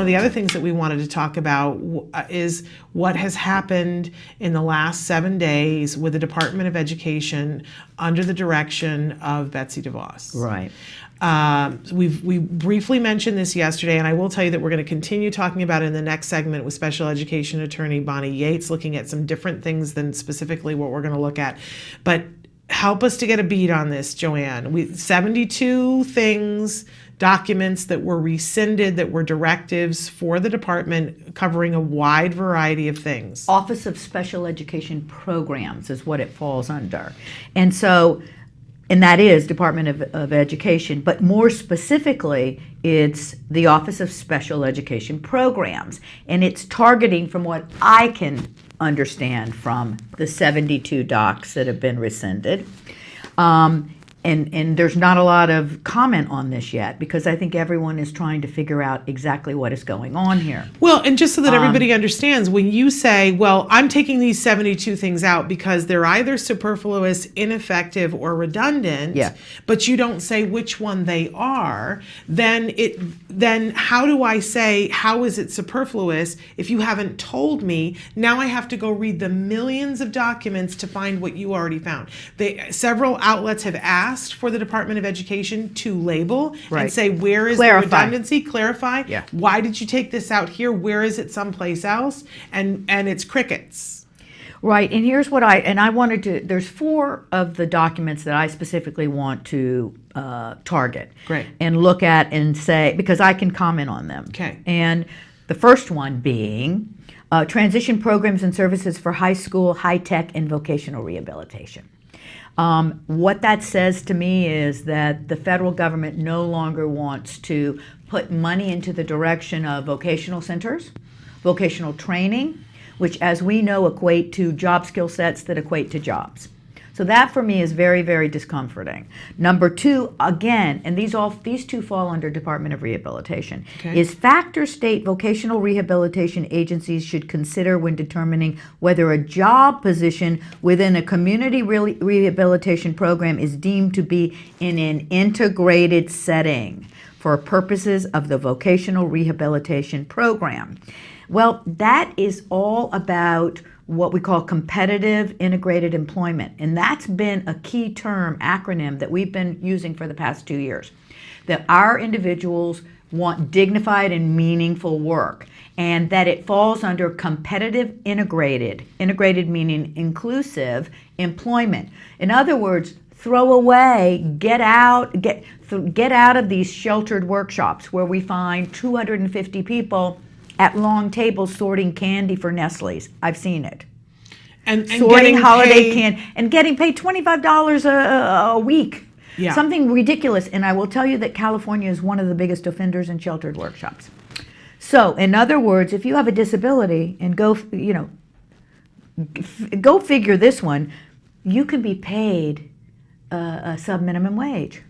one of the other things that we wanted to talk about is what has happened in the last 7 days with the Department of Education under the direction of Betsy Devos. Right. We briefly mentioned this yesterday, and I will tell you that we're going to continue talking about it in the next segment with special education attorney Bonnie Yates, looking at some different things than specifically what we're going to look at. But help us to get a beat on this, Joanne. 72 things, documents that were rescinded, that were directives for the department covering a wide variety of things. Office of Special Education Programs is what it falls under. And so, and that is Department of Education, but more specifically, it's the Office of Special Education Programs. And it's targeting, from what I can understand from the 72 docs that have been rescinded. And there's not a lot of comment on this yet, because I think everyone is trying to figure out exactly what is going on here. Well, and just so that everybody understands, when you say, well, I'm taking these 72 things out because they're either superfluous, ineffective, or redundant, yeah, but you don't say which one they are, then how do I say, how is it superfluous if you haven't told me? Now I have to go read the millions of documents to find what you already found. Several outlets have asked for the Department of Education to label and say, where is the redundancy? Clarify. Yeah. Why did you take this out here? Where is it someplace else? And it's crickets. Right. And here's what I wanted to, there's 4 of the documents that I specifically want to target. Great. And look at and say, because I can comment on them. Okay. And the first one being transition programs and services for high school, high tech, and vocational rehabilitation. What that says to me is that the federal government no longer wants to put money into the direction of vocational centers, vocational training, which, as we know, equate to job skill sets that equate to jobs. So that for me is very, very discomforting. Number 2, again, and these 2 fall under Department of Rehabilitation, is factors state vocational rehabilitation agencies should consider when determining whether a job position within a community rehabilitation program is deemed to be in an integrated setting for purposes of the vocational rehabilitation program. Well, that is all about what we call competitive integrated employment. And that's been a key term, acronym, that we've been using for the past 2 years. That our individuals want dignified and meaningful work, and that it falls under competitive integrated meaning inclusive employment. In other words, throw away, get out of these sheltered workshops where we find 250 people at long tables sorting candy for Nestle's. I've seen it. And sorting holiday candy and getting paid $25 a week. Yeah. Something ridiculous. And I will tell you that California is one of the biggest offenders in sheltered workshops. So, in other words, if you have a disability, and go figure this one, you can be paid a sub-minimum wage.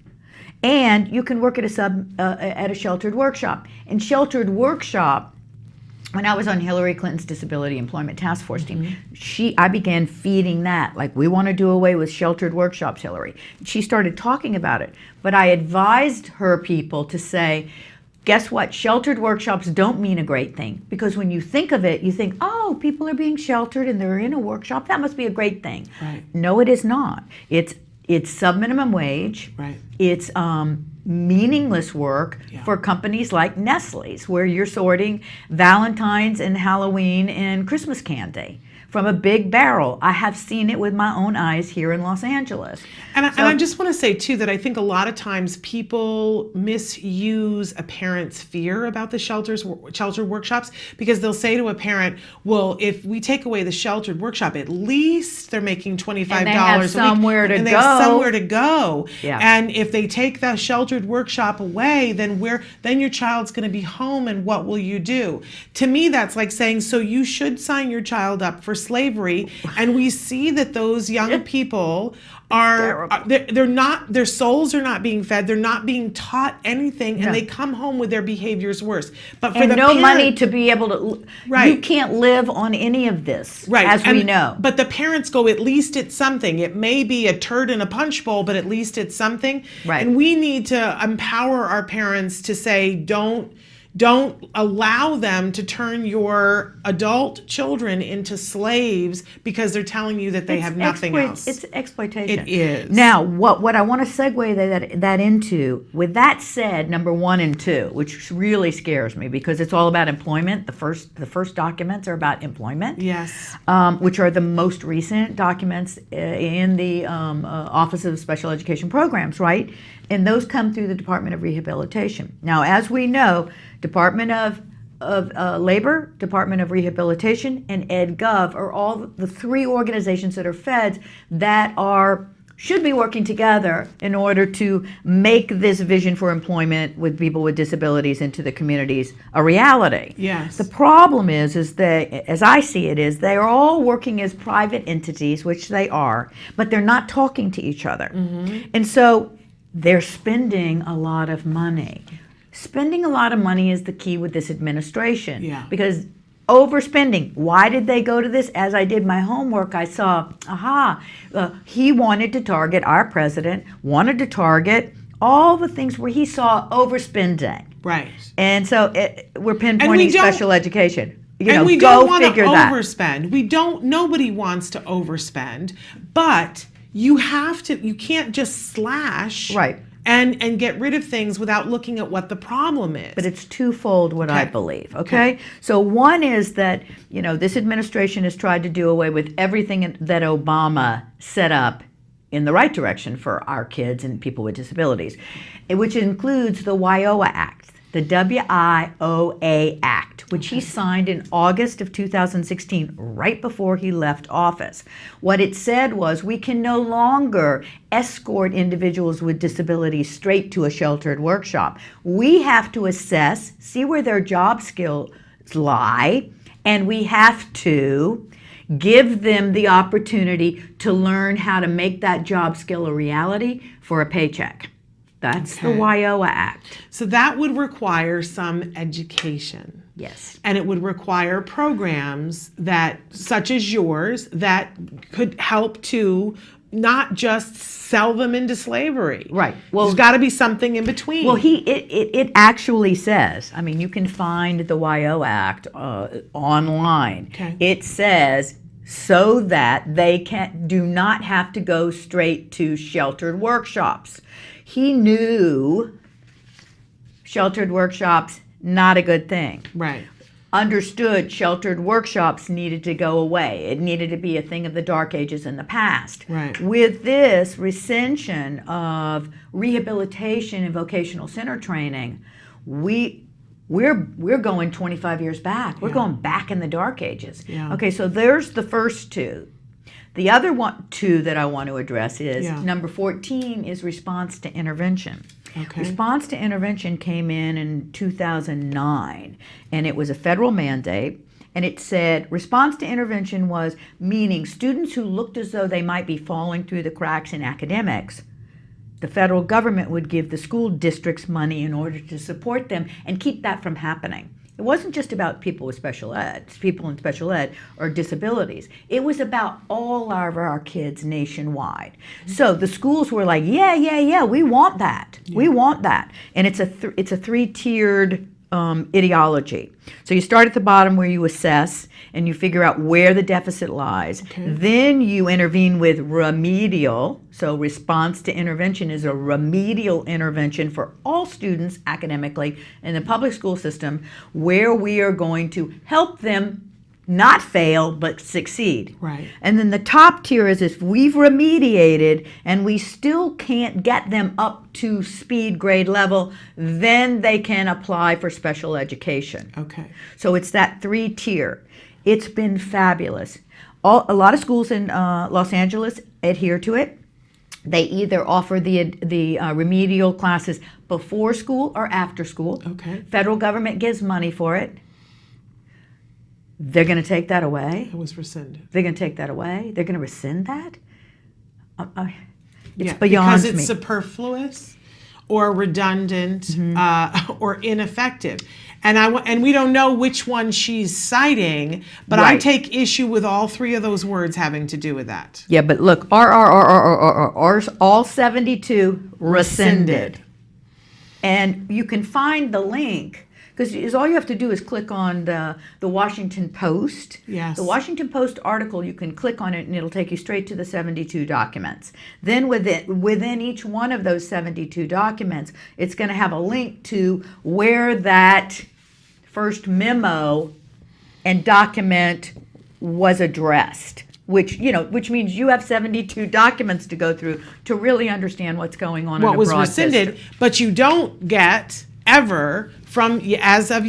And you can work at a sheltered workshop. And sheltered workshop, when I was on Hillary Clinton's Disability Employment Task Force team, I began feeding that. Like, we want to do away with sheltered workshops, Hillary. She started talking about it. But I advised her people to say, guess what? Sheltered workshops don't mean a great thing. Because when you think of it, you think, oh, people are being sheltered and they're in a workshop. That must be a great thing. Right. No, it is not. It's sub-minimum wage. Right. It's meaningless work for companies like Nestle's, where you're sorting Valentine's and Halloween and Christmas candy from a big barrel. I have seen it with my own eyes here in Los Angeles. And I just want to say, too, that I think a lot of times people misuse a parent's fear about the sheltered workshops, because they'll say to a parent, well, if we take away the sheltered workshop, at least they're making $25 a week. And they have somewhere to go. And they have somewhere to go. Yeah. And if they take the sheltered workshop away, then your child's going to be home, and what will you do? To me, that's like saying, so you should sign your child up for slavery. And we see that those young people they're not, their souls are not being fed, they're not being taught anything, and they come home with their behaviors worse. But for money to be able to, you can't live on any of this, as we know. But the parents go, at least it's something. It may be a turd in a punch bowl, but at least it's something. Right. And we need to empower our parents to say, don't Don't allow them to turn your adult children into slaves because they're telling you that they have nothing else. It's exploitation. It is. Now, what I want to segue that into, with that said, number 1 and 2, which really scares me because it's all about employment. The first documents are about employment. Yes. Which are the most recent documents in the Office of Special Education Programs, right? And those come through the Department of Rehabilitation. Now, as we know, Department of Labor, Department of Rehabilitation, and EdGov are all the 3 organizations that are feds that should be working together in order to make this vision for employment with people with disabilities into the communities a reality. Yes. The problem is that, as I see it, is they are all working as private entities, which they are, but they're not talking to each other. And so they're spending a lot of money. Spending a lot of money is the key with this administration. Yeah. Because overspending. Why did they go to this? As I did my homework, I saw, he wanted to target, our president wanted to target all the things where he saw overspending. Right. And so we're pinpointing special education. We don't want to overspend. Nobody wants to overspend, but you can't just slash. Right. And get rid of things without looking at what the problem is. But it's twofold what I believe, okay? So one is that, this administration has tried to do away with everything that Obama set up in the right direction for our kids and people with disabilities, which includes the WIOA Act, the WIOA Act, which he signed in August of 2016, right before he left office. What it said was we can no longer escort individuals with disabilities straight to a sheltered workshop. We have to assess, see where their job skills lie, and we have to give them the opportunity to learn how to make that job skill a reality for a paycheck. That's the WIOA Act. So that would require some education. Yes. And it would require programs such as yours, that could help to not just sell them into slavery. Right. Well, there's got to be something in between. Well, it actually says, you can find the WIOA Act online. Okay. It says so that they do not have to go straight to sheltered workshops. He knew sheltered workshops, not a good thing. Right. Understood sheltered workshops needed to go away. It needed to be a thing of the dark ages in the past. Right. With this rescission of rehabilitation and vocational center training, we're going 25 years back. We're going back in the dark ages. Yeah. Okay, so there's the first 2. The other two that I want to address is number 14 is response to intervention. Okay. Response to intervention came in 2009, and it was a federal mandate, and it said response to intervention was meaning students who looked as though they might be falling through the cracks in academics. The federal government would give the school districts money in order to support them and keep that from happening. It wasn't just about people in special ed or disabilities. It was about all of our kids nationwide. So the schools were like, yeah, we want that. Yeah. We want that. And it's a 3-tiered ideology. So you start at the bottom where you assess and you figure out where the deficit lies. Okay. Then you intervene with remedial. So response to intervention is a remedial intervention for all students academically in the public school system, where we are going to help them not fail, but succeed. Right. And then the top tier is if we've remediated and we still can't get them up to speed grade level, then they can apply for special education. Okay. So it's that 3-tier. It's been fabulous. A lot of schools in Los Angeles adhere to it. They either offer the remedial classes before school or after school. Okay. Federal government gives money for it. They're going to take that away. It was rescinded. They're going to take that away. They're going to rescind that. It's beyond because it's me. Superfluous, or redundant, or ineffective. And we don't know which one she's citing, but Right. I take issue with all 3 of those words having to do with that. Yeah, but look, all 72 rescinded. And you can find the link Because all you have to do is click on the Washington Post. Yes. The Washington Post article, you can click on it and it'll take you straight to the 72 documents. Then within each one of those 72 documents, it's going to have a link to where that first memo and document was addressed. Which means you have 72 documents to go through to really understand what's going on. What in a was broad rescinded, district. but you don't get ever from, as of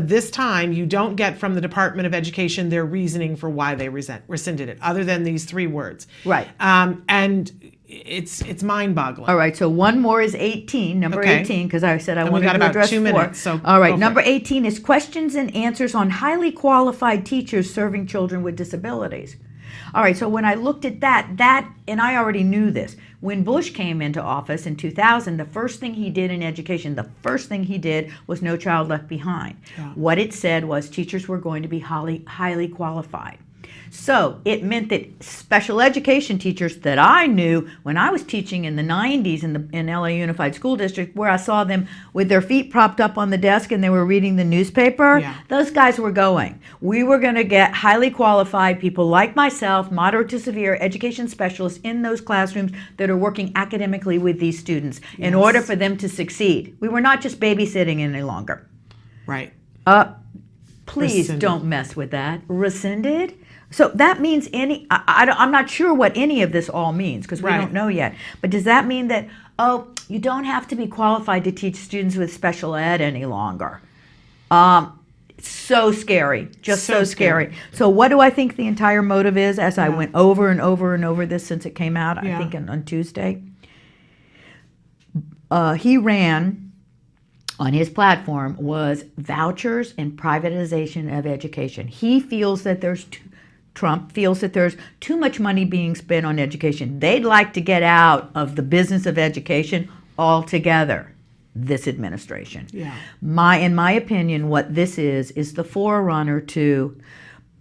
this time, you don't get from the Department of Education their reasoning for why they rescinded it, other than these 3 words. Right. And it's mind-boggling. All right, so one more is 18, number Okay. 18, because I said I And we wanted got to about address 2 4. minutes, so all go right, for number it. 18 is questions and answers on highly qualified teachers serving children with disabilities. All right, so when I looked at that, and I already knew this, when Bush came into office in 2000, the first thing he did in education, the first thing he did was No Child Left Behind. Yeah. What it said was teachers were going to be highly qualified. So it meant that special education teachers that I knew when I was teaching in the 90s in LA Unified School District, where I saw them with their feet propped up on the desk and they were reading the newspaper, Yeah. those guys were going. We were going to get highly qualified people like myself, moderate to severe education specialists in those classrooms that are working academically with these students in Yes. order for them to succeed. We were not just babysitting any longer. Right. Please Rescinded. don't mess with that. Rescinded? So that means I'm not sure what any of this all means because we Right. don't know yet. But does that mean that, you don't have to be qualified to teach students with special ed any longer? It's so scary, just so scary. So what do I think the entire motive is as I went over and over and over this since it came out, I Yeah. think on Tuesday? He ran on his platform was vouchers and privatization of education. He feels that Trump feels that there's too much money being spent on education. They'd like to get out of the business of education altogether, this administration. Yeah. In my opinion, what this is the forerunner to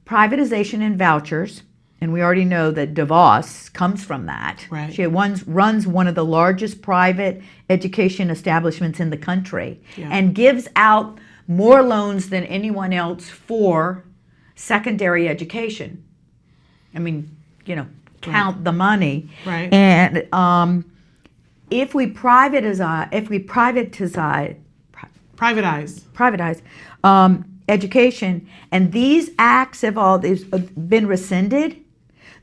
privatization and vouchers. And we already know that Devos comes from that. Right. She runs one of the largest private education establishments in the country and gives out more loans than anyone else for secondary education. I mean, count the money. Right. And if we privatize education, and these acts have all been rescinded,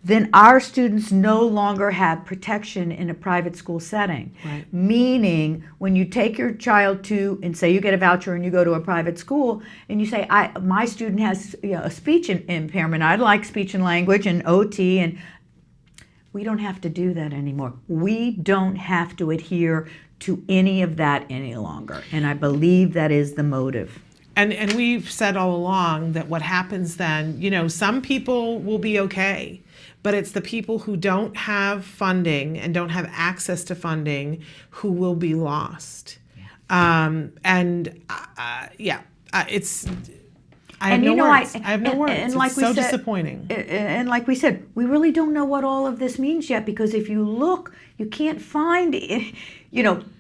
then our students no longer have protection in a private school setting. Right. Meaning, when you take your child to, and say you get a voucher and you go to a private school, and you say, my student has a speech impairment, I'd like speech and language and OT, and we don't have to do that anymore. We don't have to adhere to any of that any longer. And I believe that is the motive. And we've said all along that what happens then, some people will be okay, but it's the people who don't have funding and don't have access to funding who will be lost. It's, I have no words. I have no words. And like it's we so said, disappointing. And like we said, we really don't know what all of this means yet, because if you look, you can't find it.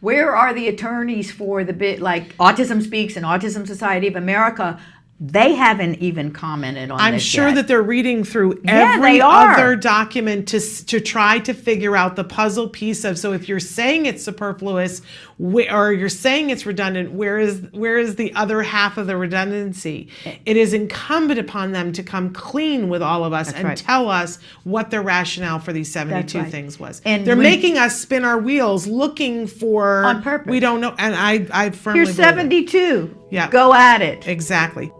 Where are the attorneys for the bit like Autism Speaks and Autism Society of America? They haven't even commented on I'm this sure yet. that they're reading through Yeah, every they are. other document to try to figure out the puzzle piece of. So if you're saying it's superfluous, or you're saying it's redundant, where is the other half of the redundancy? It is incumbent upon them to come clean with all of us That's and right. tell us what the rationale for these 72 right. things was. And they're when- making us spin our wheels looking for On purpose. We don't know, and I firmly You're believe it. 72. Yeah. Go at it. Exactly.